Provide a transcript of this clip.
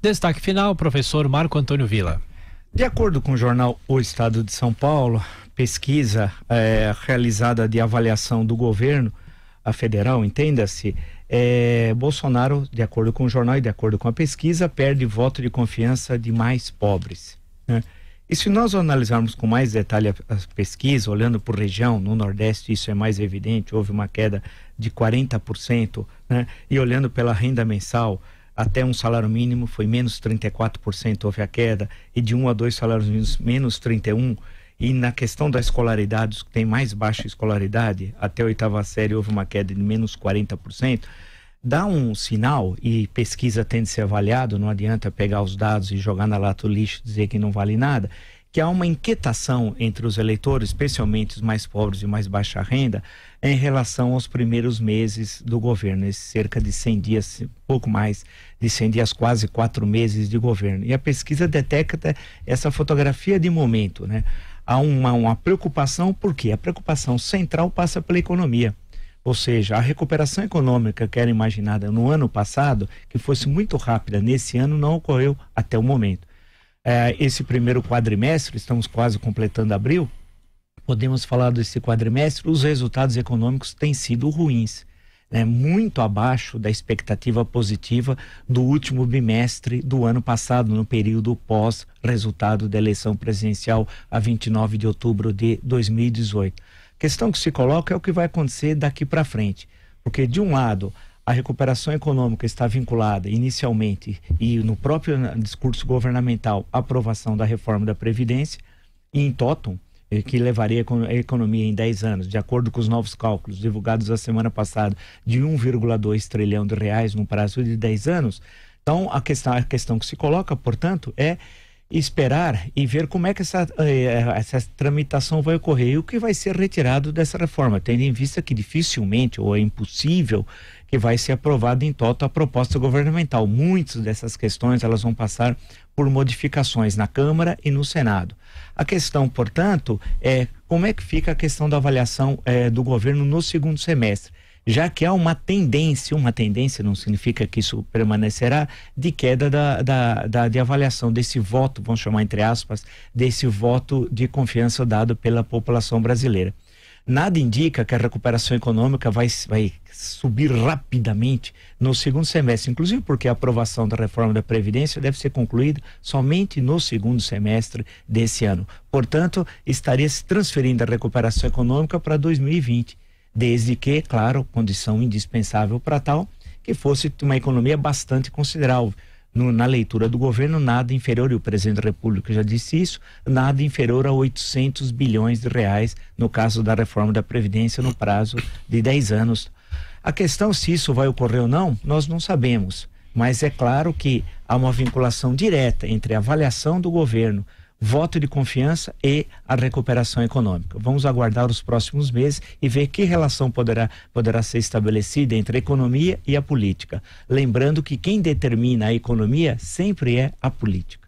Destaque final, professor Marco Antônio Villa. De acordo com o jornal O Estado de São Paulo, pesquisa realizada de avaliação do governo, a federal, entenda-se, Bolsonaro, de acordo com o jornal e de acordo com a pesquisa, perde voto de confiança de mais pobres, né? E se nós analisarmos com mais detalhe a pesquisa, olhando por região, no Nordeste isso é mais evidente, houve uma queda de 40%, né? E olhando pela renda mensal, até um salário mínimo foi menos 34% houve a queda, e de 1 a 2 salários mínimos menos 31%. E na questão da escolaridade, os que têm mais baixa escolaridade, até a 8ª série houve uma queda de menos 40%. Dá um sinal, e pesquisa tem de ser avaliado, não adianta pegar os dados e jogar na lata do lixo e dizer que não vale nada, que há uma inquietação entre os eleitores, especialmente os mais pobres e mais baixa renda, em relação aos primeiros meses do governo, esses cerca de 100 dias, pouco mais de 100 dias, quase 4 meses de governo. E a pesquisa detecta essa fotografia de momento, né? Há uma preocupação, porque a preocupação central passa pela economia. Ou seja, a recuperação econômica que era imaginada no ano passado, que fosse muito rápida, nesse ano não ocorreu até o momento. Esse primeiro quadrimestre, estamos quase completando abril, podemos falar desse quadrimestre, os resultados econômicos têm sido ruins, né? Muito abaixo da expectativa positiva do último bimestre do ano passado, no período pós-resultado da eleição presidencial a 29 de outubro de 2018. A questão que se coloca é o que vai acontecer daqui para frente, porque de um lado a recuperação econômica está vinculada inicialmente e no próprio discurso governamental à aprovação da reforma da Previdência, e em totum, que levaria a economia em 10 anos, de acordo com os novos cálculos divulgados a semana passada, de 1,2 trilhão de reais no prazo de 10 anos. Então a questão que se coloca, portanto, é esperar e ver como é que essa tramitação vai ocorrer e o que vai ser retirado dessa reforma, tendo em vista que dificilmente ou é impossível que vai ser aprovada em toto a proposta governamental. Muitas dessas questões elas vão passar por modificações na Câmara e no Senado. A questão, portanto, é como é que fica a questão da avaliação do governo no segundo semestre, já que há uma tendência não significa que isso permanecerá, de queda de avaliação desse voto, vamos chamar entre aspas, desse voto de confiança dado pela população brasileira. Nada indica que a recuperação econômica vai subir rapidamente no segundo semestre, inclusive porque a aprovação da reforma da Previdência deve ser concluída somente no segundo semestre desse ano. Portanto, estaria se transferindo a recuperação econômica para 2020. Desde que, claro, condição indispensável para tal, que fosse uma economia bastante considerável. Na leitura do governo, nada inferior, e o presidente da República já disse isso, nada inferior a 800 bilhões de reais no caso da reforma da Previdência no prazo de 10 anos. A questão se isso vai ocorrer ou não, nós não sabemos, mas é claro que há uma vinculação direta entre a avaliação do governo, voto de confiança e a recuperação econômica. Vamos aguardar os próximos meses e ver que relação poderá ser estabelecida entre a economia e a política. Lembrando que quem determina a economia sempre é a política.